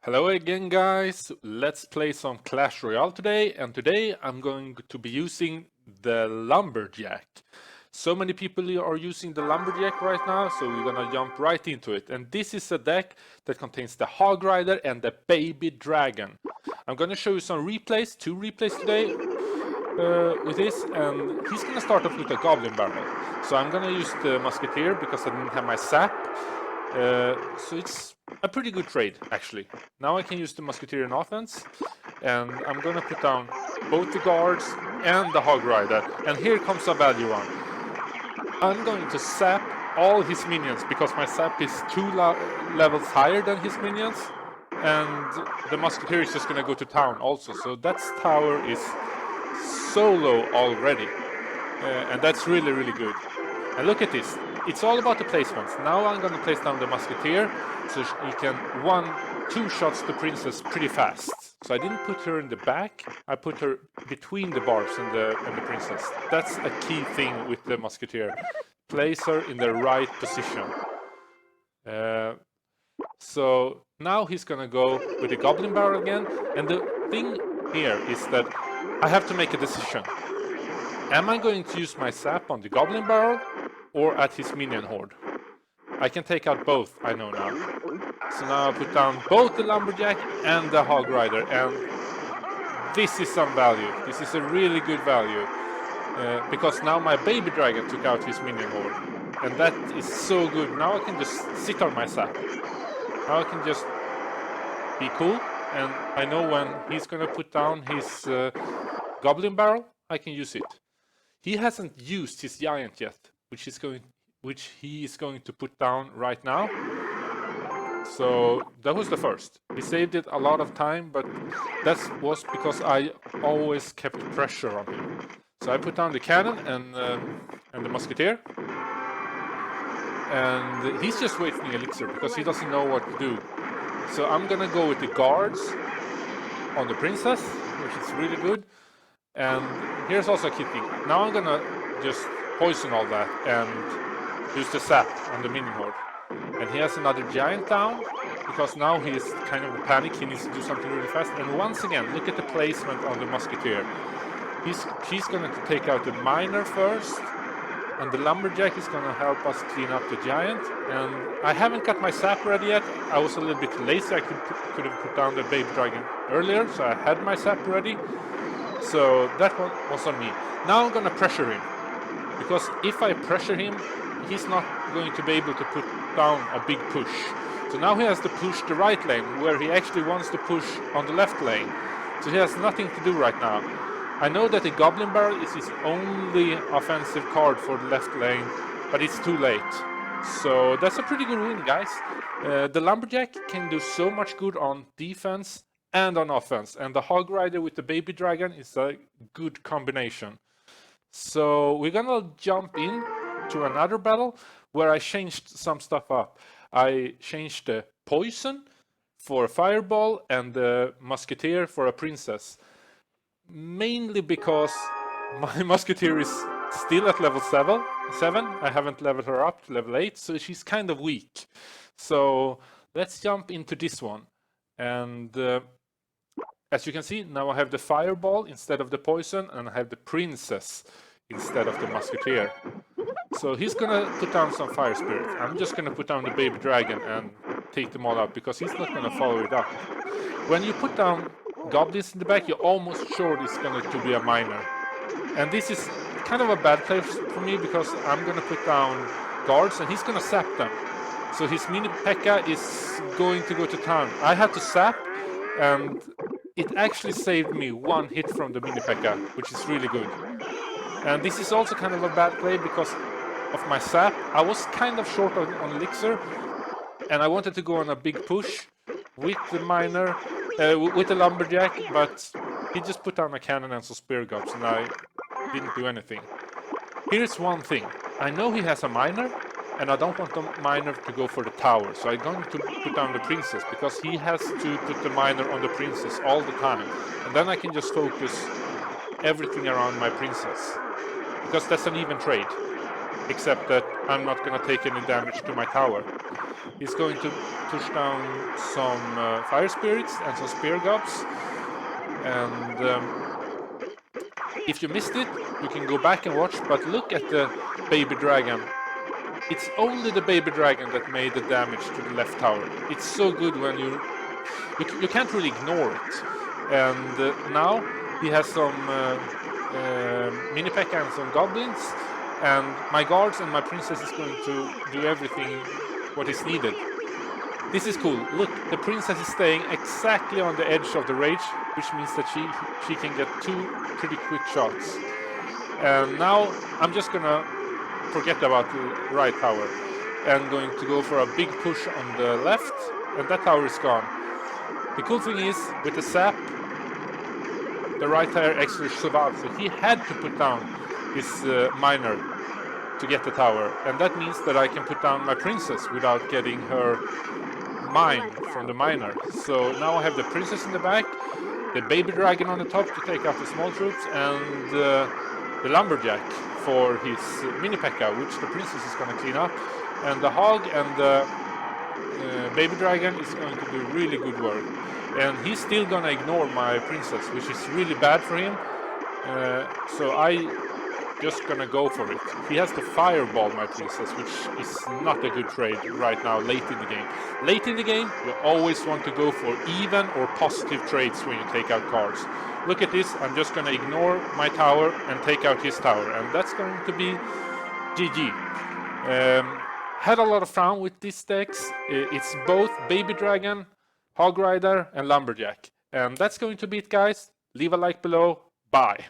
Hello again, guys. Let's play some Clash Royale today, and today I'm going to be using the Lumberjack. So many people are using the Lumberjack right now, so we're gonna jump right into it. And this is a deck that contains the Hog Rider and the Baby Dragon. I'm gonna show you some replays, two replays today with this, and he's gonna start off with a Goblin Barrel. So I'm gonna use the Musketeer because I didn't have my sap. So it's a pretty good trade, actually. Now I can use the Musketeer in offense, and I'm gonna put down both the guards and the Hog Rider. And here comes a value one. I'm going to sap all his minions because my sap is two levels higher than his minions, and the Musketeer is just gonna go to town also. So that tower is so low already, and that's really, really good. And look at this. It's all about the placements. Now I'm going to place down the Musketeer so he can 1-2 shots the princess pretty fast. So I didn't put her in the back, I put her between the barbs and the princess. That's a key thing with the Musketeer. Place her in the right position. So now he's going to go with the Goblin Barrel again. And the thing here is that I have to make a decision. Am I going to use my sap on the Goblin Barrel or at his minion horde? I can take out both, I know now. So now I put down both the Lumberjack and the Hog Rider, and this is some value. This is a really good value, because now my Baby Dragon took out his minion horde, and that is so good. Now I can just sit on my sap. Now I can just be cool, and I know when he's gonna put down his Goblin Barrel, I can use it. He hasn't used his Giant yet, which he is going to put down right now. So that was the first. He saved it a lot of time, but that was because I always kept pressure on him. So I put down the cannon and the Musketeer, and he's just wasting elixir because he doesn't know what to do. So I'm gonna go with the guards on the princess, which is really good. And here's also a key thing. Now I'm gonna just poison all that and use the sap on the minion horde. And he has another giant down because now he's kind of in panic. He needs to do something really fast. And once again, look at the placement on the Musketeer. She's going to take out the miner first, and the Lumberjack is going to help us clean up the giant. And I haven't got my sap ready yet. I was a little bit lazy. I could have put down the Baby Dragon earlier, so I had my sap ready. So that one was on me. Now I'm going to pressure him, because if I pressure him, he's not going to be able to put down a big push. So now he has to push the right lane, where he actually wants to push on the left lane. So he has nothing to do right now. I know that the Goblin Barrel is his only offensive card for the left lane, but it's too late. So that's a pretty good win, guys. The Lumberjack can do so much good on defense and on offense, and the Hog Rider with the Baby Dragon is a good combination. So we're gonna jump in to another battle where I changed some stuff up. I changed the poison for a fireball and the Musketeer for a princess. Mainly because my Musketeer is still at level 7. I haven't leveled her up to level 8, so she's kind of weak. So let's jump into this one. And as you can see, now I have the fireball instead of the poison, and I have the princess instead of the Musketeer. So he's gonna put down some fire spirit. I'm just gonna put down the Baby Dragon and take them all out because he's not gonna follow it up. When you put down goblins in the back, you're almost sure it's going to be a miner. And this is kind of a bad play for me because I'm going to put down guards and he's going to sap them. So his mini P.E.K.K.A. is going to go to town. I had to sap, and it actually saved me one hit from the mini P.E.K.K.A., which is really good. And this is also kind of a bad play because of my sap. I was kind of short on elixir, and I wanted to go on a big push with the miner, with the Lumberjack, but he just put down a cannon and some spear gobs, and I didn't do anything. Here's one thing. I know he has a miner, and I don't want the miner to go for the tower, so I'm going to put down the princess, because he has to put the miner on the princess all the time. And then I can just focus everything around my princess, because that's an even trade. Except that I'm not going to take any damage to my tower. is going to push down some fire spirits and some spear gobs. And if you missed it, you can go back and watch, but look at the baby dragon. It's only the baby dragon that made the damage to the left tower. It's so good when you can't really ignore it. And now he has some mini P.E.K.K.A and some goblins, and my guards and my princess is going to do everything what is needed. This is cool. Look, the princess is staying exactly on the edge of the rage, which means that she can get 2 pretty quick shots. And now I'm just gonna forget about the right tower and going to go for a big push on the left, and that tower is gone. The cool thing is, with the sap, the right tower actually survived, so he had to put down his miner to get the tower, and that means that I can put down my princess without getting her mine from the miner. So now I have the princess in the back, the baby dragon on the top to take out the small troops, and the lumberjack for his mini P.E.K.K.A, which the princess is going to clean up, and the hog and the baby dragon is going to do really good work. And he's still going to ignore my princess, which is really bad for him. So I just gonna go for it. He has to fireball my princess, which is not a good trade right now, late in the game. Late in the game, you always want to go for even or positive trades when you take out cards. Look at this, I'm just gonna ignore my tower and take out his tower, and that's going to be GG. Had a lot of fun with these decks. It's both Baby Dragon, Hog Rider, and Lumberjack. And that's going to be it, guys. Leave a like below. Bye.